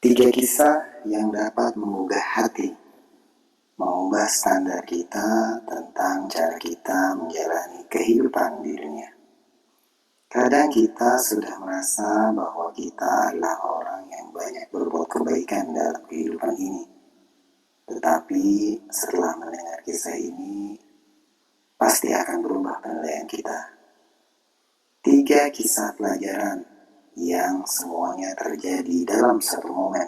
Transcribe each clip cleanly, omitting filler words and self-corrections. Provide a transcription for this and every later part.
Tiga kisah yang dapat menggugah hati, mengubah standar kita tentang cara kita menjalani kehidupan di dunia. Kadang kita sudah merasa bahwa kita adalah orang yang banyak berbuat kebaikan dalam kehidupan ini. Tetapi setelah mendengar kisah ini, pasti akan berubah penilaian kita. Tiga kisah pelajaran yang semuanya terjadi dalam satu momen.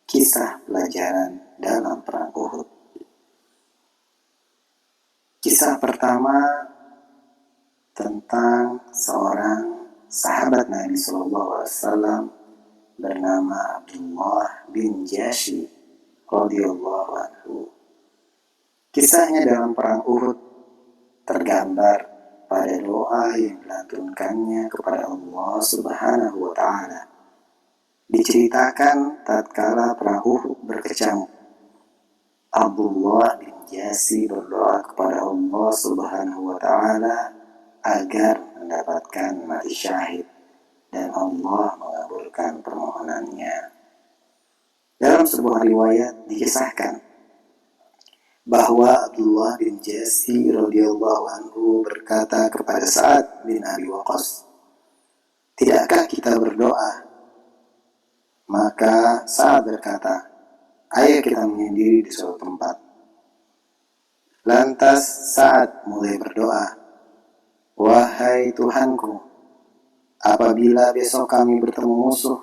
Kisah pelajaran dalam perang Uhud. Kisah pertama tentang seorang sahabat Nabi SAW bernama Abdullah bin Jashi radhiyallahu anhu. Kisahnya dalam perang Uhud tergambar pada doa yang dilantunkannya kepada Allah Subhanahu wa Ta'ala. Diceritakan tatkala perang Uhud berkecamuk, Abdullah bin Jashi berdoa kepada Allah Subhanahu wa Ta'ala agar mendapatkan mati syahid, dan Allah mengabulkan permohonannya. Dalam sebuah riwayat dikisahkan bahwa Abdullah bin Jashi radhiyallahu anhu berkata kepada Sa'ad bin Abi Waqqas, "Tidakkah kita berdoa?" Maka Sa'ad berkata, "Ayo kita menyendiri di suatu tempat." Lantas Sa'ad mulai berdoa, "Wahai Tuhanku, apabila besok kami bertemu musuh,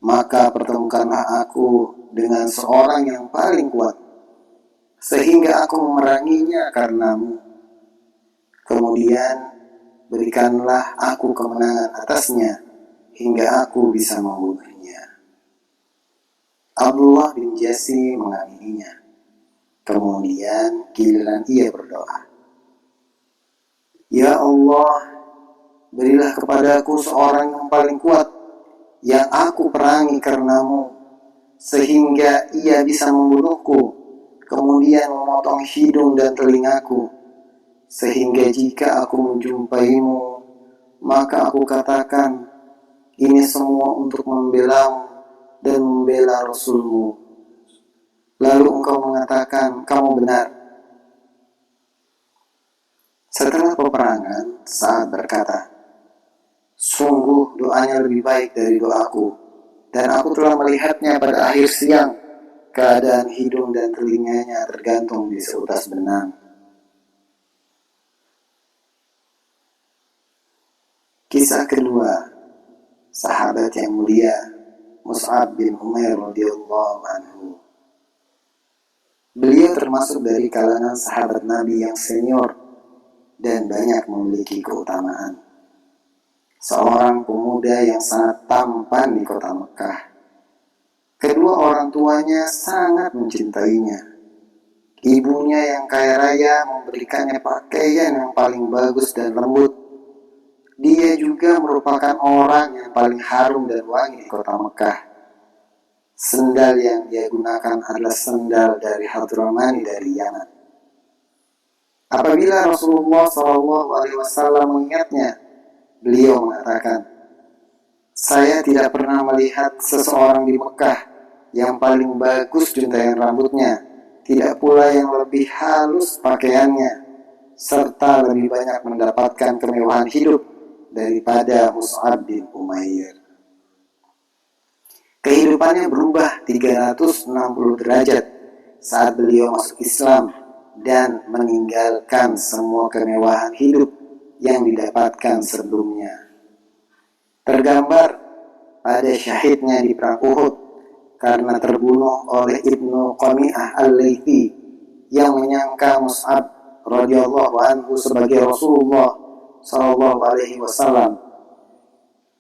maka pertemukanlah aku dengan seorang yang paling kuat, sehingga aku memeranginya karenamu. Kemudian berikanlah aku kemenangan atasnya, hingga aku bisa membunuhnya." Abdullah bin Jashi mengamininya. Kemudian giliran ia berdoa, "Ya Allah, berilah kepadaku seorang yang paling kuat, yang aku perangi karenamu, sehingga ia bisa membunuhku, kemudian memotong hidung dan telingaku, sehingga jika aku menjumpaimu, maka aku katakan, ini semua untuk membelamu dan membela Rasulmu. Lalu engkau mengatakan, kamu benar." Setelah peperangan, Sa'ad berkata, "Sungguh doanya lebih baik dari doaku, dan aku telah melihatnya pada akhir siang, keadaan hidung dan telinganya tergantung di seutas benang." Kisah kedua, sahabat yang mulia Mus'ab bin Umair radhiyallahu anhu. Beliau termasuk dari kalangan sahabat Nabi yang senior dan banyak memiliki keutamaan. Seorang pemuda yang sangat tampan di kota Mekah. Kedua orang tuanya sangat mencintainya. Ibunya yang kaya raya memberikannya pakaian yang paling bagus dan lembut. Dia juga merupakan orang yang paling harum dan wangi di kota Mekah. Sendal yang dia gunakan adalah sendal dari Hadramani dari Yaman. Apabila Rasulullah SAW mengingatnya, beliau mengatakan, "Saya tidak pernah melihat seseorang di Mekah yang paling bagus juntayan rambutnya, tidak pula yang lebih halus pakaiannya, serta lebih banyak mendapatkan kemewahan hidup daripada Mus'ab bin Umair." Kehidupannya berubah 360 derajat saat beliau masuk Islam dan meninggalkan semua kemewahan hidup yang didapatkan sebelumnya. Tergambar pada syahidnya di perang Uhud karena terbunuh oleh Ibnu Qami'ah al-Laythi yang menyangka Mus'ab radhiyallahu anhu sebagai Rasulullah sallallahu alaihi wasallam.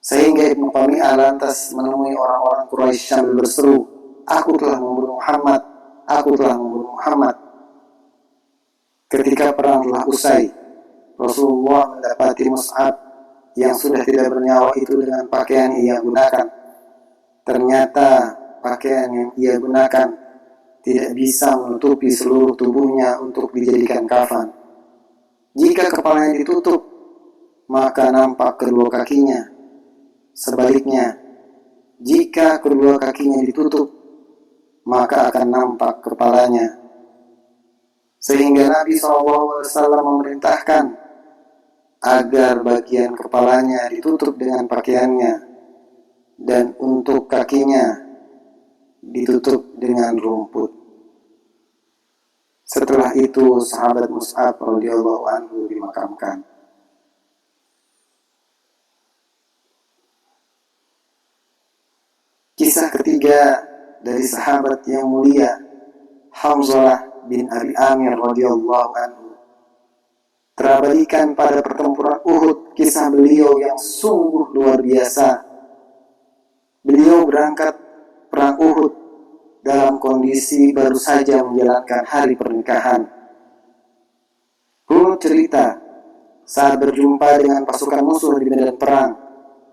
Sehingga Ibnu Qami'ah lantas menemui orang-orang Quraisy sambil berseru, "Aku telah membunuh Muhammad, aku telah membunuh Muhammad." Ketika perang telah usai, Rasulullah mendapati Mus'ab yang sudah tidak bernyawa itu dengan pakaian yang ia gunakan. Ternyata pakaian yang ia gunakan tidak bisa menutupi seluruh tubuhnya untuk dijadikan kafan. Jika kepalanya ditutup, maka nampak kedua kakinya. Sebaliknya, Jika kedua kakinya ditutup, maka akan nampak kepalanya. Sehingga Nabi SAW memerintahkan agar bagian kepalanya ditutup dengan pakaiannya, dan untuk kakinya ditutup dengan rumput. Setelah itu sahabat Mus'ab radhiyallahu anhu dimakamkan. Kisah ketiga dari sahabat yang mulia, Hamzah bin Abi Amir radhiyallahu anhu. Terabadikan pada pertempuran Uhud kisah beliau yang sungguh luar biasa. Beliau berangkat perang Uhud dalam kondisi baru saja menjalankan hari pernikahan. Runut cerita, saat berjumpa dengan pasukan musuh di medan perang,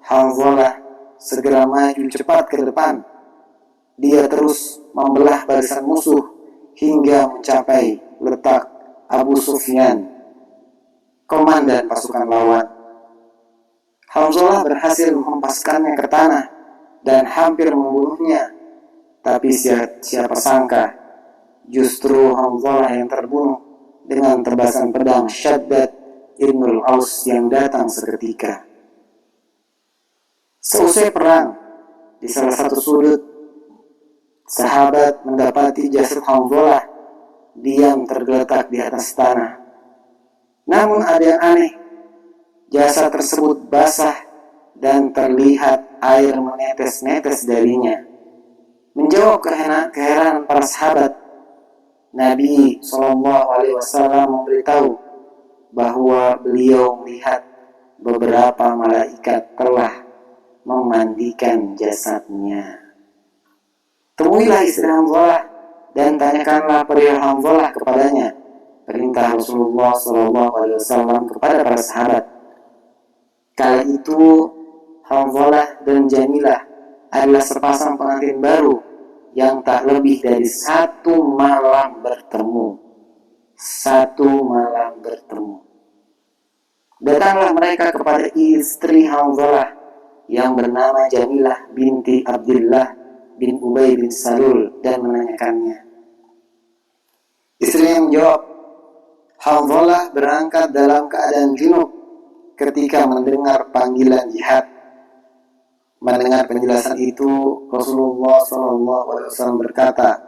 Hamzah segera maju cepat ke depan. Dia terus membelah barisan musuh hingga mencapai letak Abu Sufyan, komandan pasukan lawan. Hamzah berhasil menghempaskannya ke tanah dan hampir membunuhnya. Tapi siapa sangka, justru Hamzah yang terbunuh dengan tebasan pedang Syaddad Ibnul Aus yang datang seketika. Seusai perang, di salah satu sudut, sahabat mendapati jasad Hamzah diam tergeletak di atas tanah. Namun ada yang aneh, jasad tersebut basah dan terlihat air menetes-netes darinya. Menjawab keheranan para sahabat, Nabi SAW memberitahu bahwa beliau melihat beberapa malaikat telah memandikan jasadnya. Temuilah istri Hamzah dan tanyakanlah perihal Hamzah kepadanya. Perintah Rasulullah SAW kepada para sahabat. Kala itu Hamzah dan Jamilah adalah sepasang pengantin baru yang tak lebih dari satu malam bertemu. Datanglah mereka kepada istri Hamzah yang bernama Jamilah binti Abdullah bin Ubay bin Salul dan menanyakannya. Istrinya menjawab, Hamzah berangkat dalam keadaan junub ketika mendengar panggilan jihad. Mendengar penjelasan itu, Rasulullah SAW berkata,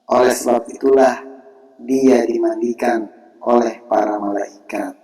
oleh sebab itulah dia dimandikan oleh para malaikat.